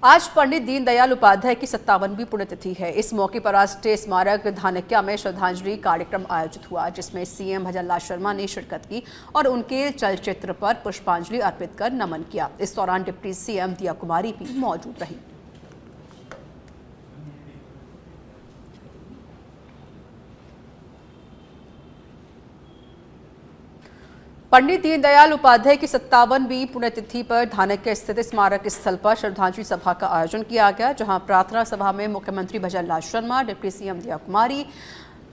आज पंडित दीनदयाल उपाध्याय की 57वीं पुण्यतिथि है। इस मौके पर राष्ट्रीय स्मारक धानक्या में श्रद्धांजलि कार्यक्रम आयोजित हुआ, जिसमें सीएम भजनलाल शर्मा ने शिरकत की और उनके चलचित्र पर पुष्पांजलि अर्पित कर नमन किया। इस दौरान डिप्टी सीएम दिया कुमारी भी मौजूद रही। पंडित दीनदयाल उपाध्याय की 57वीं पुण्यतिथि पर धानक्या स्थित स्मारक स्थल पर श्रद्धांजलि सभा का आयोजन किया गया, जहां प्रार्थना सभा में मुख्यमंत्री भजनलाल शर्मा, डिप्टी सीएम दिया कुमारी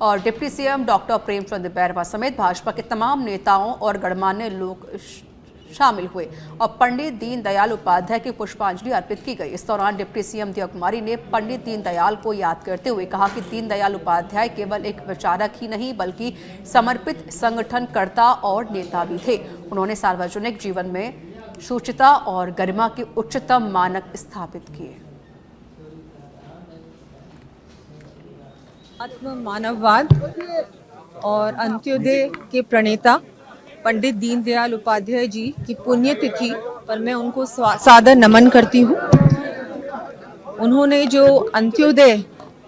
और deputy CM doctor Premchand Bairwa समेत भाजपा के तमाम नेताओं और गणमान्य लोग शामिल हुए और पंडित दीनदयाल उपाध्याय की पुष्पांजलि अर्पित की गई। इस दौरान डिप्टी सीएम दिया कुमारी ने पंडित दीनदयाल को याद करते हुए कहा कि दीनदयाल उपाध्याय केवल एक विचारक ही नहीं बल्कि समर्पित संगठनकर्ता और नेता भी थे। उन्होंने सार्वजनिक जीवन में शुचिता और गरिमा के उच्चतम मानक स्थापित किए। आत्म मानववाद और अंत्योदय के प्रणेता पंडित दीनदयाल उपाध्याय जी की पुण्यतिथि पर मैं उनको सादर नमन करती हूँ। उन्होंने जो अंत्योदय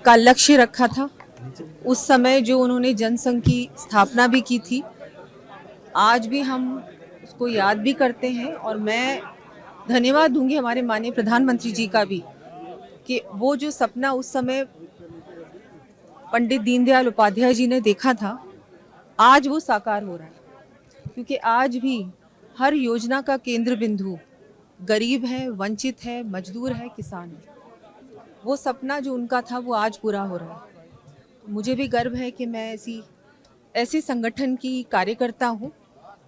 का लक्ष्य रखा था, उस समय जो उन्होंने जनसंघ की स्थापना भी की थी, आज भी हम उसको याद भी करते हैं। और मैं धन्यवाद दूंगी हमारे माननीय प्रधानमंत्री जी का भी कि वो जो सपना उस समय पंडित दीनदयाल उपाध्याय जी ने देखा था, आज वो साकार हो रहा है। क्योंकि आज भी हर योजना का केंद्र बिंदु गरीब है, वंचित है, मजदूर है, किसान है। वो सपना जो उनका था वो आज पूरा हो रहा है। मुझे भी गर्व है कि मैं ऐसे संगठन की कार्यकर्ता हूँ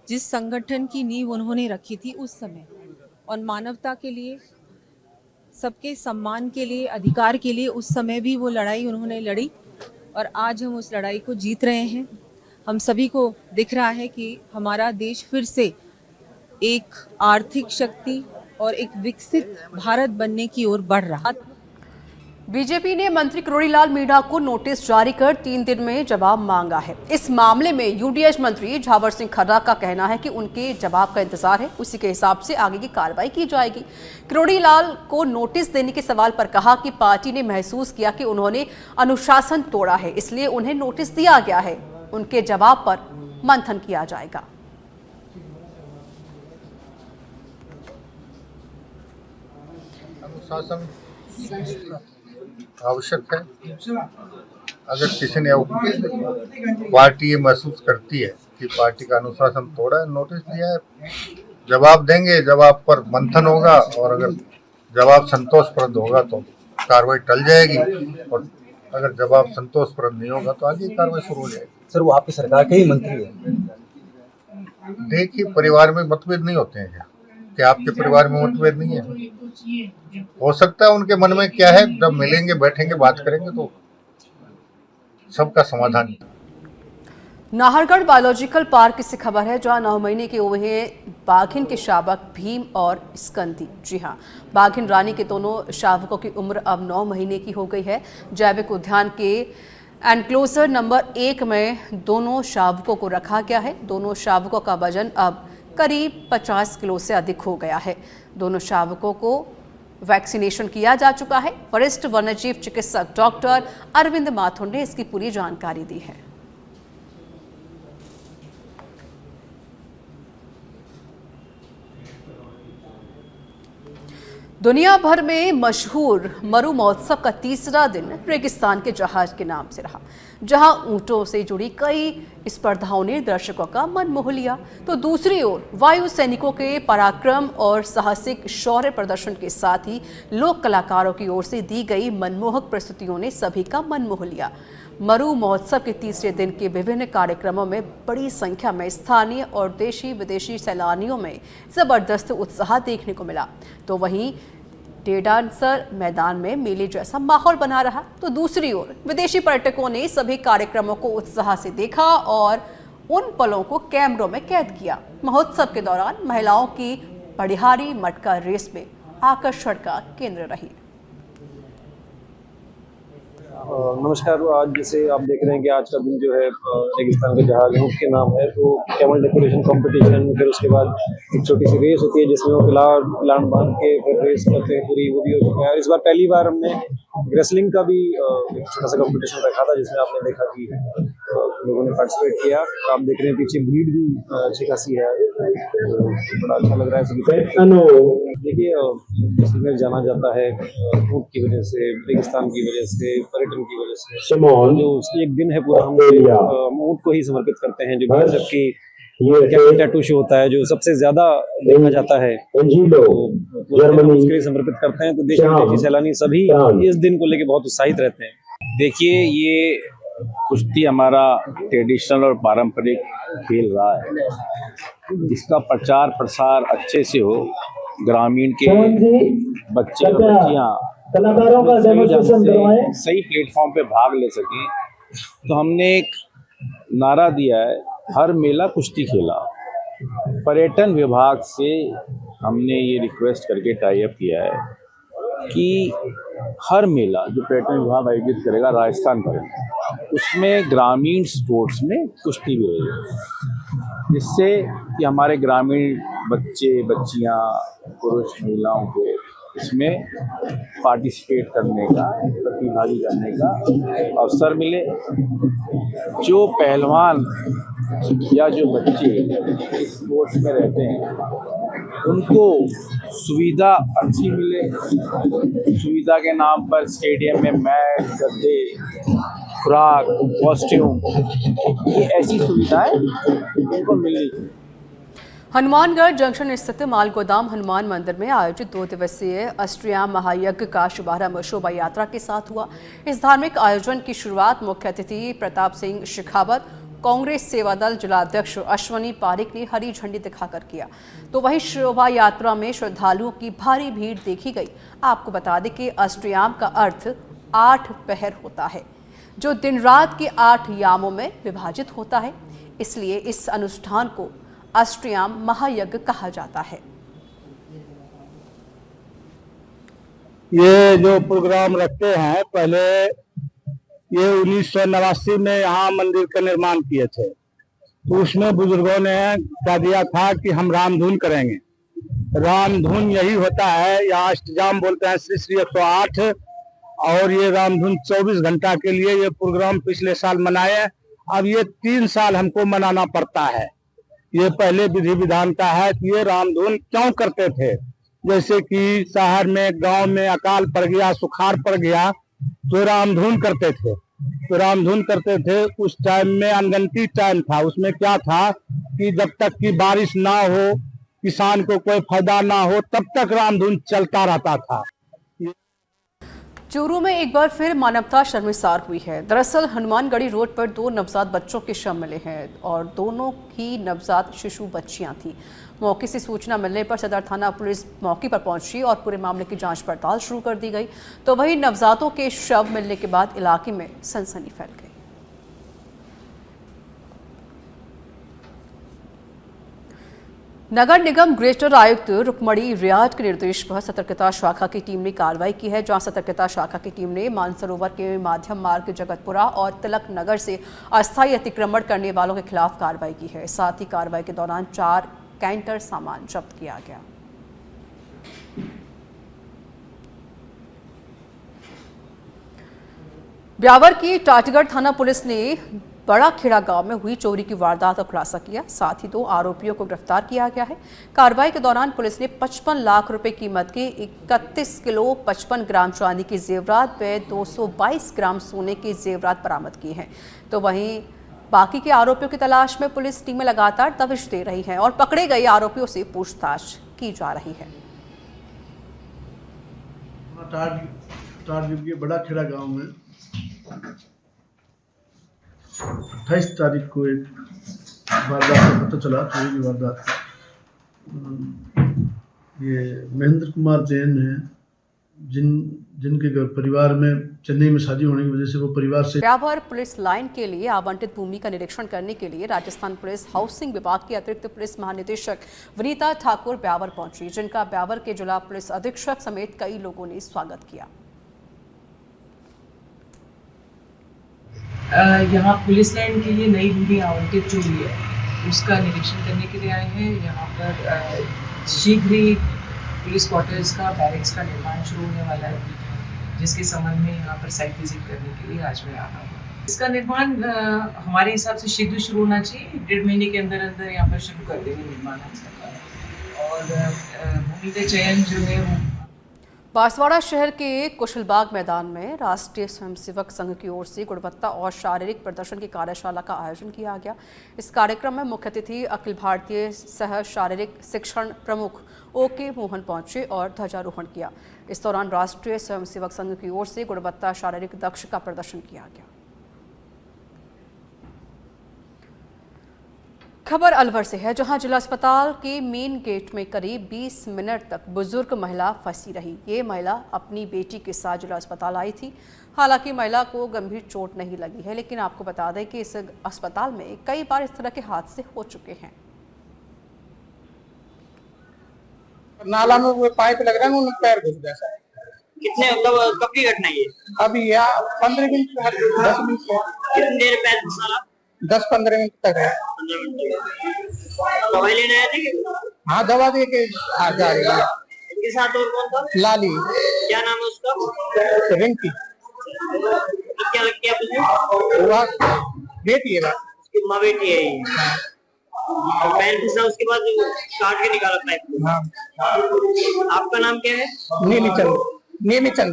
जिस संगठन की नींव उन्होंने रखी थी उस समय, और मानवता के लिए, सबके सम्मान के लिए, अधिकार के लिए उस समय भी वो लड़ाई उन्होंने लड़ी और आज हम उस लड़ाई को जीत रहे हैं। हम सभी को दिख रहा है कि हमारा देश फिर से एक आर्थिक शक्ति और एक विकसित भारत बनने की ओर बढ़ रहा है। बीजेपी ने मंत्री किरोड़ीलाल मीणा को नोटिस जारी कर 3 दिन में जवाब मांगा है। इस मामले में यूडीएच मंत्री झावर सिंह खर्रा का कहना है कि उनके जवाब का इंतजार है, उसी के हिसाब से आगे की कार्रवाई की जाएगी। किरोड़ीलाल को नोटिस देने के सवाल पर कहा कि पार्टी ने महसूस किया कि उन्होंने अनुशासन तोड़ा है, इसलिए उन्हें नोटिस दिया गया है। उनके जवाब पर मंथन किया जाएगा। अनुशासन आवश्यक है। अगर किसी ने पार्टी ये महसूस करती है कि पार्टी का अनुशासन तोड़ा है, नोटिस दिया है, जवाब देंगे। जवाब पर मंथन होगा और अगर जवाब संतोषप्रद होगा तो कार्रवाई टल जाएगी और अगर जवाब संतोषप्रद नहीं होगा तो आगे कार्रवाई शुरू हो जाएगी। सर, वो आपकी सरकार के ही मंत्री है। देखिए, परिवार में मतभेद नहीं होते हैं क्या आपके परिवार में मतभेद नहीं है? हो सकता है उनके मन में क्या है, जब मिलेंगे, बैठेंगे, बात करेंगे तो सबका समाधान। नाहरगढ़ बायोलॉजिकल पार्क से खबर है, जहां 9 महीने के हुए हैं बाघिन के शावक भीम और स्कंदी। जी हां, बाघिन रानी के दोनों शावकों की उम्र अब 9 महीने की हो गई है। जैविक उद्यान के एनक्लोजर नंबर 1 में दोनों शावकों को रखा गया है। दोनों शावकों का वजन अब करीब 50 किलो से अधिक हो गया है। दोनों शावकों को वैक्सीनेशन किया जा चुका है। वरिष्ठ वन्यजीव चिकित्सक डॉक्टर अरविंद माथुर ने इसकी पूरी जानकारी दी है। दुनिया भर में मशहूर मरु महोत्सव का तीसरा दिन रेगिस्तान के जहाज के नाम से रहा, जहां ऊंटों से जुड़ी कई स्पर्धाओं ने दर्शकों का मन मोह लिया, तो दूसरी ओर वायु सैनिकों के पराक्रम और साहसिक शौर्य प्रदर्शन के साथ ही लोक कलाकारों की ओर से दी गई मनमोहक प्रस्तुतियों ने सभी का मन मोह लिया। मरु महोत्सव के तीसरे दिन के विभिन्न कार्यक्रमों में बड़ी संख्या में स्थानीय और देशी विदेशी सैलानियों में जबरदस्त उत्साह देखने को मिला। तो वहीं डेडांसर मैदान में मेले जैसा माहौल बना रहा, तो दूसरी ओर विदेशी पर्यटकों ने सभी कार्यक्रमों को उत्साह से देखा और उन पलों को कैमरों में कैद किया। महोत्सव के दौरान महिलाओं की पढ़िहारी मटका रेस में आकर्षण का केंद्र रही। नमस्कार। आज जैसे आप देख रहे हैं कि आज का दिन जो है रेगिस्तान का जहाज ऊँट के नाम है, तो कैमल डेकोरेशन कंपटीशन, फिर उसके बाद एक छोटी सी रेस होती है जिसमें वो लान बांध के फिर रेस करते हैं पूरी, वो भी हो चुका है। इस बार पहली बार हमने रेसलिंग का भी एक छोटा सा कंपटीशन रखा था जिसमें आपने देखा कि लोगों ने पार्टिसिपेट किया। आप देख रहे हैं पीछे भीड़ भी अच्छी खासी है, तो बड़ा अच्छा लग रहा है सभी। देखिए जैसलमेर जाना जाता है ऊँट की वजह से, रेगिस्तान की वजह से, पर्यटन की वजह से। जो एक दिन है पूरा हम ऊँट को ही समर्पित करते हैं, जो बीएसएफ की ये टैटू शो होता है जो सबसे ज्यादा देखा जाता है, तो उसके लिए समर्पित करते हैं। तो देश विदेशी सैलानी सभी इस दिन को लेकर बहुत उत्साहित रहते हैं। देखिए, ये कुश्ती हमारा ट्रेडिशनल और पारंपरिक खेल रहा है, जिसका प्रचार प्रसार अच्छे से हो, ग्रामीण के बच्चे और बच्चियाँ सही प्लेटफॉर्म पे भाग ले सकें। तो हमने एक नारा दिया है, हर मेला कुश्ती खेला। पर्यटन विभाग से हमने ये रिक्वेस्ट करके टाई अप किया है कि हर मेला जो पर्यटन विभाग आयोजित करेगा राजस्थान भर में, उसमें ग्रामीण स्पोर्ट्स में कुश्ती भी रहेगी, जिससे कि हमारे ग्रामीण बच्चे बच्चियां, पुरुष महिलाओं को इसमें पार्टिसिपेट करने का, प्रतिभागी करने का अवसर मिले। जो पहलवान या जो बच्चे इस स्पोर्ट्स में रहते हैं उनको सुविधा अच्छी मिले। सुविधा के नाम पर स्टेडियम में मैट, गद्दे, खुराक, कॉस्ट्यूम, ये ऐसी सुविधाएं इनको मिलनी चाहिए। हनुमानगढ़ जंक्शन स्थित माल गोदाम हनुमान मंदिर में आयोजित 2 दिवसीय अष्टयाम महायज्ञ का शुभारंभ शोभा यात्रा के साथ हुआ। इस धार्मिक आयोजन की शुरुआत मुख्य अतिथि प्रताप सिंह शेखावत, कांग्रेस सेवा दल जिलाध्यक्ष अश्वनी पारिक ने हरी झंडी दिखाकर किया। तो वहीं शोभा यात्रा में श्रद्धालुओं की भारी भीड़ देखी गई। आपको बता दें कि अष्टयाम का अर्थ 8 पहर होता है, जो दिन रात के 8 यामों में विभाजित होता है। इसलिए इस अनुष्ठान को अष्टयाम महायज्ञ कहा जाता है। ये जो प्रोग्राम रखते हैं, पहले ये 1989 में यहाँ मंदिर का निर्माण किए थे, तो उसमें बुजुर्गों ने कह दिया था कि हम रामधुन करेंगे। रामधुन यही होता है, या अष्टयाम बोलते हैं, श्री श्री 108। और ये रामधुन 24 घंटा के लिए ये प्रोग्राम पिछले साल मनाए। अब ये 3 साल हमको मनाना पड़ता है। ये पहले विधि विधान का है कि ये रामधुन क्यों करते थे। जैसे कि शहर में, गांव में अकाल पड़ गया, सुखाड़ पड़ गया, तो रामधुन करते थे। तो रामधुन करते थे उस टाइम में अनगिनती टाइम था। उसमें क्या था कि जब तक कि बारिश ना हो, किसान को कोई फायदा ना हो, तब तक रामधुन चलता रहता था। चूरू में एक बार फिर मानवता शर्मसार हुई है। दरअसल हनुमानगढ़ी रोड पर 2 नवजात बच्चों के शव मिले हैं और दोनों ही नवजात शिशु बच्चियां थीं। मौके से सूचना मिलने पर सदर थाना पुलिस मौके पर पहुंची और पूरे मामले की जांच पड़ताल शुरू कर दी गई। तो वहीं नवजातों के शव मिलने के बाद इलाके में सनसनी फैल गई। नगर निगम ग्रेटर आयुक्त रुक्मणी रियाज के निर्देश पर सतर्कता शाखा की टीम ने कार्रवाई की है, जहां सतर्कता शाखा की टीम ने मानसरोवर के माध्यम मार्ग जगतपुरा और तिलक नगर से अस्थायी अतिक्रमण करने वालों के खिलाफ कार्रवाई की है। साथ ही कार्रवाई के दौरान 4 कैंटर सामान जब्त किया गया। ब्यावर की टाटीगढ़ थाना पुलिस ने बड़ा खेड़ा गांव में हुई चोरी की वारदात का खुलासा किया। साथ ही 2 आरोपियों को गिरफ्तार किया गया है। कार्रवाई के दौरान पुलिस ने 55 लाख रुपए कीमत के 31 किलो 55 ग्राम चांदी के जेवरात व 222 ग्राम सोने के जेवरात बरामद किए हैं। तो वहीं बाकी के आरोपियों की तलाश में पुलिस टीमें लगातार दबिश दे रही हैं और पकड़े गए आरोपियों से पूछताछ की जा रही है। बड़ा खेड़ा गांव में 28 तारीख को एक वारदात का पता चला, चोरी की वारदात। ये महेंद्र कुमार जैन है, जिनके परिवार में चेन्नई में शादी होने की वजह से वो परिवार से ब्यावर पुलिस लाइन के लिए आवंटित भूमि का निरीक्षण करने के लिए राजस्थान पुलिस हाउसिंग विभाग की अतिरिक्त पुलिस महानिदेशक वनीता ठाकुर ब्यावर पहुंची, जिनका ब्यावर के जिला पुलिस अधीक्षक समेत कई लोगों ने स्वागत किया। यहाँ पुलिस लाइन के लिए नई भूमि आवंटित जो हुई है उसका निरीक्षण करने के लिए आए हैं। यहाँ पर शीघ्र ही पुलिस क्वार्टर्स का बैरिक्स का निर्माण शुरू होने वाला है, जिसके संबंध में यहाँ पर साइट विजिट करने के लिए आज मैं आ रहा हूँ। इसका निर्माण हमारे हिसाब से शीघ्र शुरू होना चाहिए, 1.5 महीने के अंदर अंदर यहाँ पर शुरू कर देंगे निर्माण और भूमि का चयन जो है वो बांसवाड़ा शहर के कुशलबाग मैदान में राष्ट्रीय स्वयंसेवक संघ की ओर से गुणवत्ता और शारीरिक प्रदर्शन की कार्यशाला का आयोजन किया गया। इस कार्यक्रम में मुख्य अतिथि अखिल भारतीय सह शारीरिक शिक्षण प्रमुख ओके मोहन पहुंचे और ध्वजारोहण किया। इस दौरान राष्ट्रीय स्वयंसेवक संघ की ओर से गुणवत्ता शारीरिक दक्षता का प्रदर्शन किया गया। खबर अलवर से है, जहां जिला अस्पताल के मेन गेट में करीब 20 मिनट तक बुजुर्ग महिला फंसी रही। ये महिला अपनी बेटी के साथ जिला अस्पताल आई थी। हालांकि महिला को गंभीर चोट नहीं लगी है, लेकिन आपको बता दें कि इस अस्पताल में कई बार इस तरह के हादसे हो चुके हैं। नाला में वो पाइप लग रहा है, उन्हें पैर घुस गया। कितने मतलब कब की घटना ये? अभी यहाँ 15 मिनट 10 मिनट से कितनी देर पैर घुसा? 10-15 मिनट तक है। 15 मिनट। दवाई लेने आए थे? हाँ, दवा दे के आ जा रही है। इनके साथ और कौन था? लाली। क्या नाम है उसका? रिंकी। क्या लगती है आपने? वह बेटी है, उसकी माँ बेटी है ये। और पैर घुसा, उसके बाद काट के निकाला पाइप। हाँ। आपका नाम क्या है? नेमीचंद।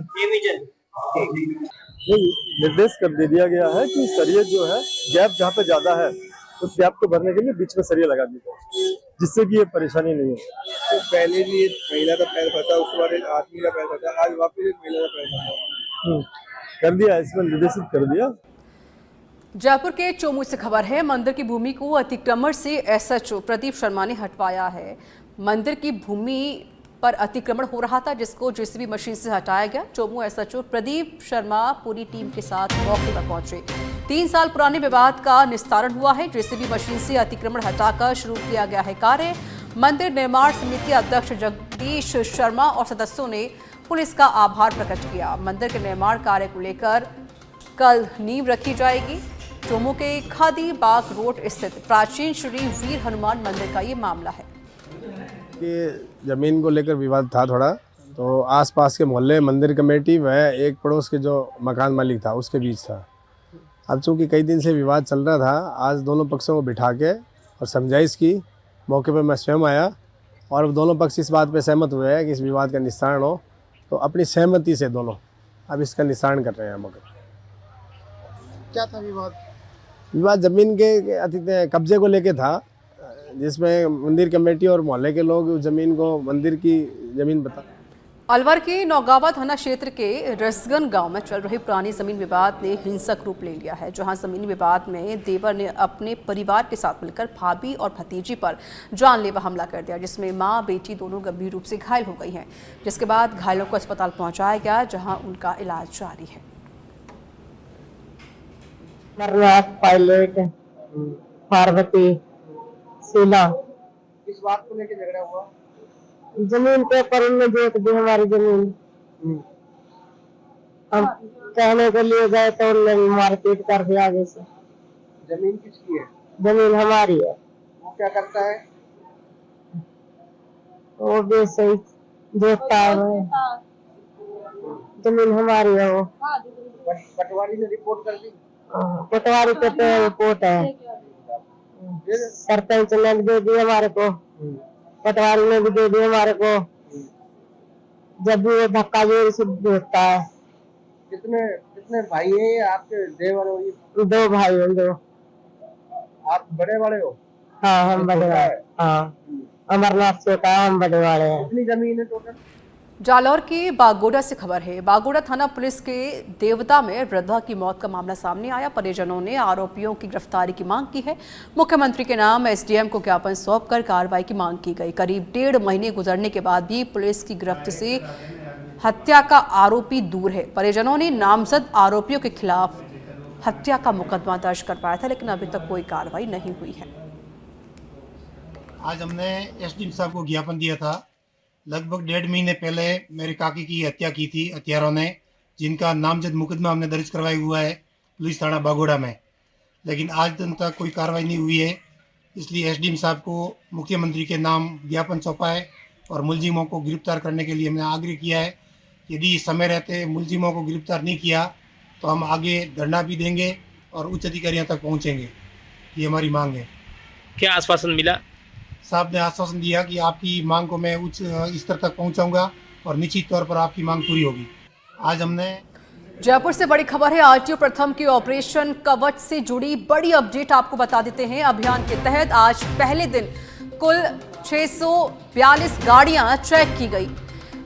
निर्देश कर दे दिया गया है कि सरिये जो है गैप जहाँ पे ज्यादा है उस गैप को भरने के लिए बीच में सरिये लगा दी जाए, जिससे कि ये परेशानी नहीं हो। तो पहले भी एक महिला का पैर फंसा, उसके बाद एक आदमी का पैर फंसा, आज वापस एक महिला का पैर फंसा। कर दिया, इसमें निर्देशित कर दिया। जयपुर के चोमू से खबर है, मंदिर की भूमि को अतिक्रमण से एसएचओ प्रदीप शर्मा ने हटवाया है। मंदिर की भूमि पर अतिक्रमण हो रहा था, जिसको जेसीबी मशीन से हटाया गया। चोमू एसएचओ प्रदीप शर्मा पूरी टीम के साथ मौके पर पहुंचे। 3 साल पुराने विवाद का निस्तारण हुआ है। जेसीबी मशीन से अतिक्रमण हटाकर शुरू किया गया है कार्य। मंदिर निर्माण समिति अध्यक्ष जगदीश शर्मा और सदस्यों ने पुलिस का आभार प्रकट किया। मंदिर के निर्माण कार्य को लेकर कल नींव रखी जाएगी। चोमू के खादी बाग रोड स्थित प्राचीन श्री वीर हनुमान मंदिर का ये मामला है कि ज़मीन को लेकर विवाद था थोड़ा, तो आसपास के मोहल्ले मंदिर कमेटी व एक पड़ोस के जो मकान मालिक था उसके बीच था। अब चूँकि कई दिन से विवाद चल रहा था, आज दोनों पक्षों को बिठा के और समझाइश की। मौके पर मैं स्वयं आया और दोनों पक्ष इस बात पे सहमत हुए हैं कि इस विवाद का निस्तारण हो, तो अपनी सहमति से दोनों अब इसका निस्तारण कर रहे हैं मौके पर। क्या था विवाद? विवाद ज़मीन के कब्जे को लेके था, जिसमें मंदिर कमेटी और मोहल्ले के लोग उस जमीन को मंदिर की जमीन बता। अलवर के नौगावा थाना क्षेत्र के रसगन गांव में चल रहे पुरानी जमीन विवाद ने हिंसक रूप ले लिया है, जहां जमीन विवाद में देवर ने अपने परिवार के साथ मिलकर भाभी और भतीजी पर जानलेवा हमला कर दिया, जिसमें मां बेटी दोनों गंभीर रूप से घायल हो गई हैं। जिसके बाद घायलों को अस्पताल पहुंचाया गया, जहां उनका इलाज जारी है। पायलट पार्वती शीला, इस बात को लेकर झगड़ा हुआ? जमीन पे पर उन्होंने जोत दी हमारी जमीन। हम कहने के लिए गए तो उन्होंने मारपीट कर दिया आगे से। जमीन किसकी है? जमीन हमारी है। वो क्या करता है? वो भी सही जोतता है। जमीन हमारी है। वो पटवारी ने रिपोर्ट कर दी? पटवारी पे तो रिपोर्ट है, सरपंच ने भी दे दी हमारे को, पटवारी ने भी दे दी हमारे को। जब भी वो धक्का जोर से होता है। कितने भाई है आपके? देवर हो? 2 भाई हैं। 2। आप बड़े वाले हो? हाँ, हम बड़े वाले। हाँ, अमरनाथ से का हम बड़े वाले हैं। कितनी जमीन है टोटल? जालौर के बागोड़ा से खबर है, बागोड़ा थाना पुलिस के देवता में वृद्धा की मौत का मामला सामने आया। परिजनों ने आरोपियों की गिरफ्तारी की मांग की है। मुख्यमंत्री के नाम एसडीएम को ज्ञापन सौंपकर कार्रवाई की मांग की गई। करीब 1.5 महीने गुजरने के बाद भी पुलिस की गिरफ्त से हत्या का आरोपी दूर है। परिजनों ने नामजद आरोपियों के खिलाफ हत्या का मुकदमा दर्ज करवाया था, लेकिन अभी तक कोई कार्रवाई नहीं हुई है। आज हमने एसडीएम साहब को ज्ञापन दिया था। लगभग 1.5 महीने पहले मेरी काकी की हत्या की थी हत्यारों ने, जिनका नामजद मुकदमा हमने दर्ज करवाया हुआ है। पुलिस थाना बागोड़ा में, लेकिन आज दिन तक कोई कार्रवाई नहीं हुई है। इसलिए एसडीएम साहब को मुख्यमंत्री के नाम ज्ञापन सौंपा है और मुलजिमों को गिरफ्तार करने के लिए हमने आग्रह किया है। यदि समय रहते मुलजिमों को गिरफ्तार नहीं किया तो हम आगे धरना भी देंगे और उच्च अधिकारियों तक पहुंचेंगे। ये हमारी मांग है। क्या आश्वासन मिला? साहब ने आश्वासन दिया कि आपकी मांग को मैं उच्च स्तर तक पहुंचाऊंगा और निश्चित तौर पर आपकी मांग पूरी होगी। आज हमने जयपुर से बड़ी खबर है। आरटीओ प्रथम की ऑपरेशन कवच से जुड़ी बड़ी अपडेट आपको बता देते हैं। अभियान के तहत आज पहले दिन कुल 642 गाड़ियां चेक की गई।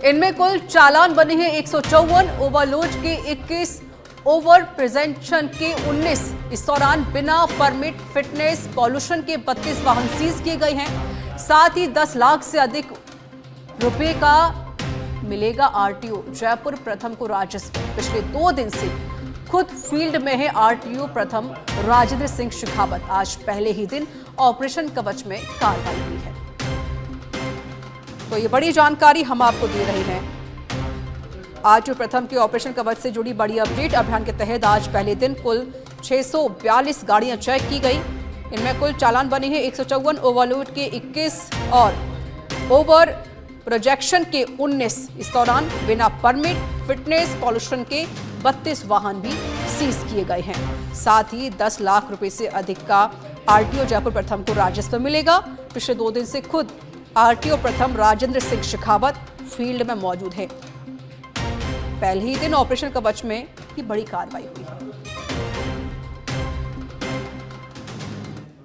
इनमें कुल चालान बने हैं 154, ओवरलोड के 21, ओवर प्रेजेंटेशन के 19। इस दौरान बिना परमिट, फिटनेस, पॉल्यूशन के 32 वाहन सीज किए गए हैं। साथ ही 10 लाख से अधिक रुपए का मिलेगा आरटीओ जयपुर प्रथम को राजस्व। पिछले 2 दिन से खुद फील्ड में है आरटीओ प्रथम राजेंद्र सिंह शेखावत। आज पहले ही दिन ऑपरेशन कवच में कार्रवाई हुई है। तो ये बड़ी जानकारी हम आपको दे रहे हैं। आरटीओ प्रथम के ऑपरेशन कवच से जुड़ी बड़ी अपडेट। अभियान के तहत आज पहले दिन कुल 642 गाड़ियां चेक की गई। इनमें कुल चालान बने हैं 154, ओवरलोड के 21 और ओवर प्रोजेक्शन के 19। इस दौरान बिना परमिट, फिटनेस, पॉल्यूशन के 32 वाहन भी सीज किए गए हैं। साथ ही 10 लाख रुपए से अधिक का आरटीओ जयपुर प्रथम को राजस्व मिलेगा। पिछले 2 दिन से खुद आरटीओ प्रथम राजेंद्र सिंह शेखावत फील्ड में मौजूद है। पहले ही दिन ऑपरेशन कवच में ये बड़ी कार्रवाई हुई।